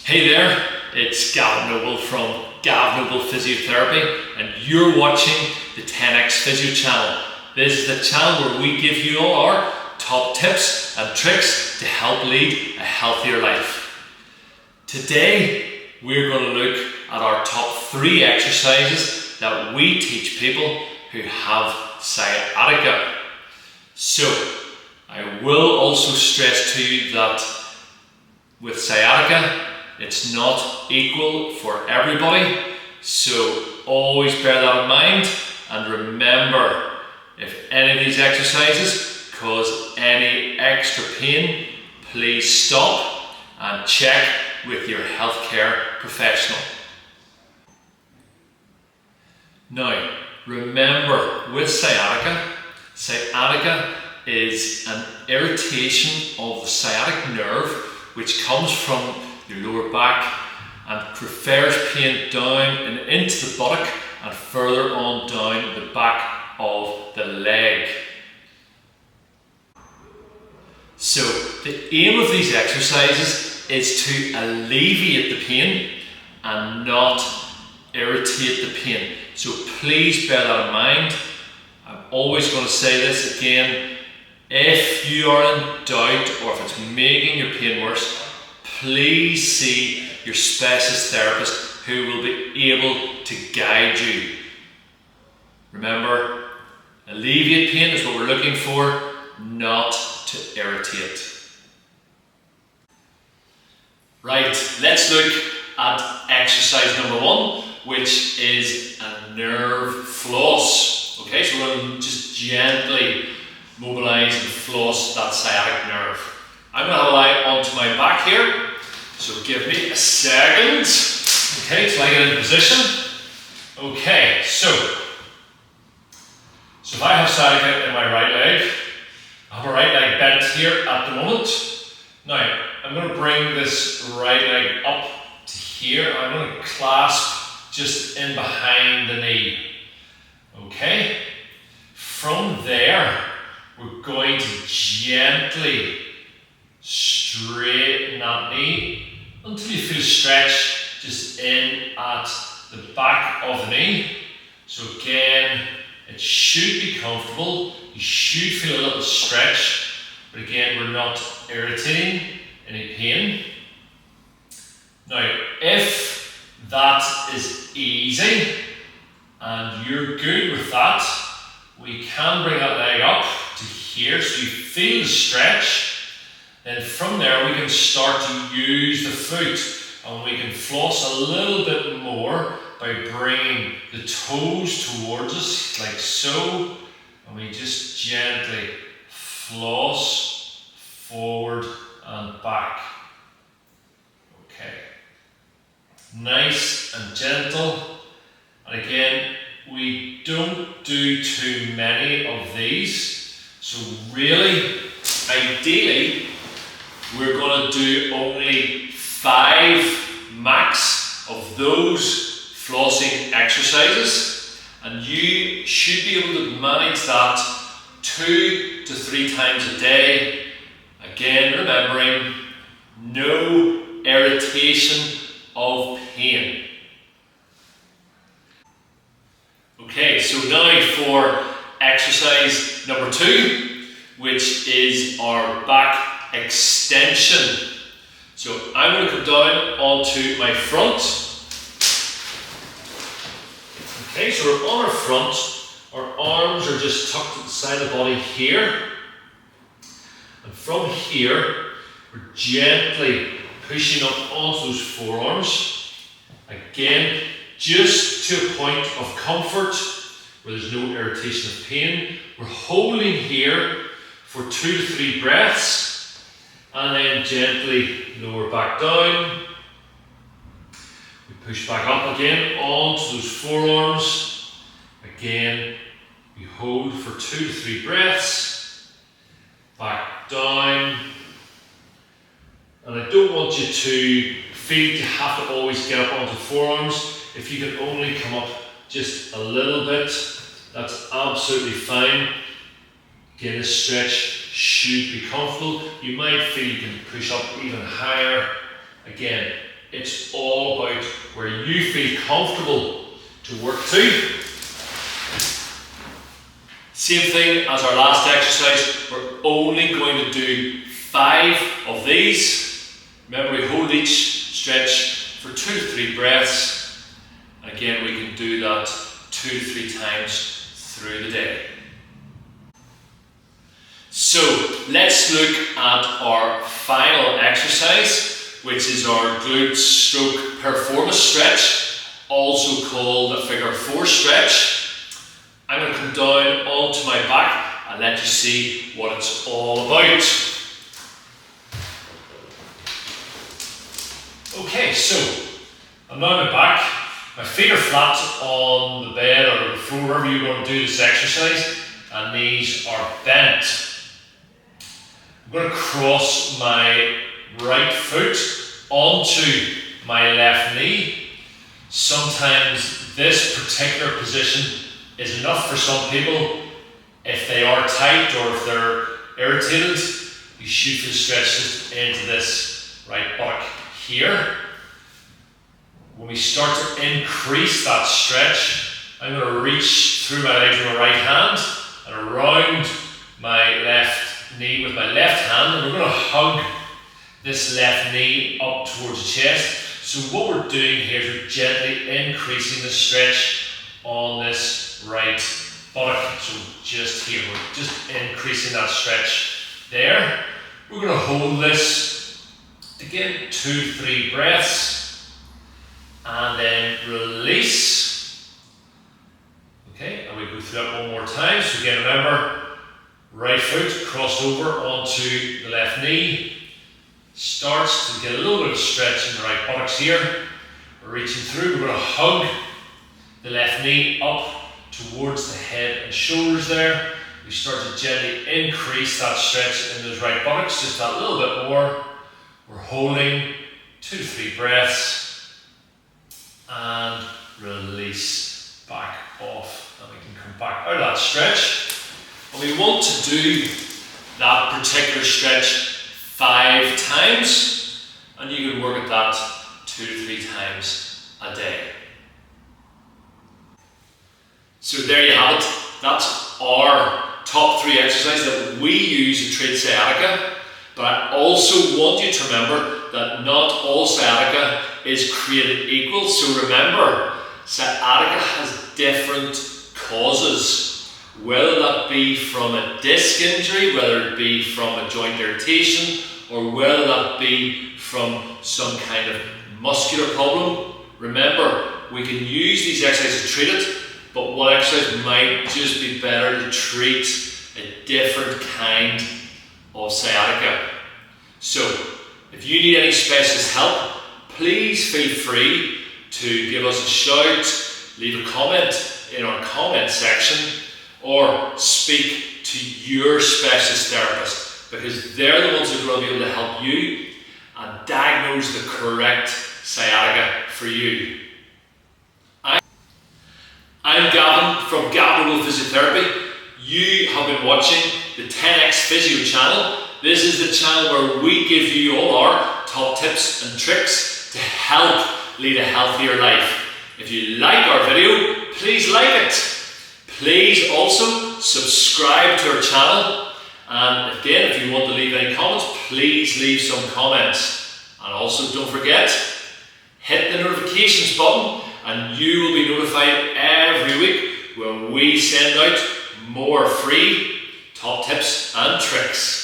Hey there, it's Gavin Noble from Gavin Noble Physiotherapy, and you're watching the 10x Physio channel. This is the channel where we give you all our top tips and tricks to help lead a healthier life. Today, we're going to look at our top 3 exercises that we teach people who have sciatica. So, I will also stress to you that with sciatica, it's not equal for everybody, so always bear that in mind, and remember, if any of these exercises cause any extra pain, please stop and check with your healthcare professional. Now, remember, with sciatica is an irritation of the sciatic nerve which comes from your lower back and prefers pain down and into the buttock and further on down the back of the leg. So the aim of these exercises is to alleviate the pain and not irritate the pain. So please bear that in mind. I'm always going to say this again. If you are in doubt or if it's making your pain worse, please see your specialist therapist who will be able to guide you. Remember, alleviate pain is what we're looking for, not to irritate. Right, let's look at exercise number 1, which is a nerve floss. Okay, so we're going to just gently mobilize and floss that sciatic nerve. I'm going to have a lie onto my back here, so give me a second. Okay, so I get in position. Okay, so if I have sciatica in my right leg, I have a right leg bent here at the moment. Now, I'm going to bring this right leg up to here. I'm going to clasp just in behind the knee. Okay, from there, we're going to gently straighten that knee until you feel stretch just in at the back of the knee. So again, it should be comfortable. You should feel a little stretch, but again, we're not irritating any pain. Now, if that is easy and you're good with that, we can bring that leg up to here so you feel the stretch. Then from there we can start to use the foot, and we can floss a little bit more by bringing the toes towards us like so, and we just gently floss forward and back. Okay, nice and gentle. And again, we don't do too many of these, so really, ideally, we're going to do only 5 max of those flossing exercises, and you should be able to manage that 2 to 3 times a day. Again, remembering no irritation of pain. Okay, so now for exercise number 2, which is our back extension. So I'm going to come down onto my front. Okay, so we're on our front. Our arms are just tucked at the side of the body here. And from here, we're gently pushing up onto those forearms. Again, just to a point of comfort where there's no irritation of pain. We're holding here for 2 to 3 breaths, and then gently lower back down. We push back up again onto those forearms. Again, we hold for 2 to 3 breaths, back down. And I don't want you to feel you have to always get up onto forearms. If you can only come up just a little bit, that's absolutely fine. Again, this stretch should be comfortable. You might feel you can push up even higher. Again, it's all about where you feel comfortable to work to. Same thing as our last exercise, we're only going to do 5 of these. Remember, we hold each stretch for 2 to 3 breaths. And again, we can do that 2 to 3 times through the day. So let's look at our final exercise, which is our glute stroke piriformis stretch, also called a figure 4 stretch. I'm going to come down onto my back and let you see what it's all about. Okay, so I'm now on my back. My feet are flat on the bed or the floor, wherever you're going to do this exercise, and knees are bent. I'm going to cross my right foot onto my left knee. Sometimes this particular position is enough for some people. If they are tight or if they're irritated, you should feel stretched into this right buttock here. When we start to increase that stretch, I'm going to reach through my legs with my right hand and around my left knee with my left hand, and we're going to hug this left knee up towards the chest. So what we're doing here is we're gently increasing the stretch on this right buttock. So just here, we're just increasing that stretch there. We're going to hold this again, 2 to 3 breaths, and then release. Okay, and we go through that one more time. So again, remember, right foot crossed over onto the left knee. Starts to get a little bit of stretch in the right buttocks here. We're reaching through, we're going to hug the left knee up towards the head and shoulders there. We start to gently increase that stretch in those right buttocks, just that little bit more. We're holding 2 to 3 breaths and release back off, and we can come back out of that stretch. And we want to do that particular stretch 5 times, and you can work at that 2 to 3 times a day. So there you have it. That's our top 3 exercises that we use to treat sciatica. But I also want you to remember that not all sciatica is created equal. So remember, sciatica has different causes. Whether that be from a disc injury, whether it be from a joint irritation, or whether that be from some kind of muscular problem. Remember, we can use these exercises to treat it, but one exercise might just be better to treat a different kind of sciatica. So, if you need any specialist help, please feel free to give us a shout, leave a comment in our comment section, or speak to your specialist therapist, because they're the ones who are going to be able to help you and diagnose the correct sciatica for you. I'm Gavin from Gavin Physiotherapy. You have been watching the 10X Physio channel. This is the channel where we give you all our top tips and tricks to help lead a healthier life. If you like our video, please like it. Please also subscribe to our channel, and again, if you want to leave any comments, please leave some comments. And also don't forget, hit the notifications button and you will be notified every week when we send out more free top tips and tricks.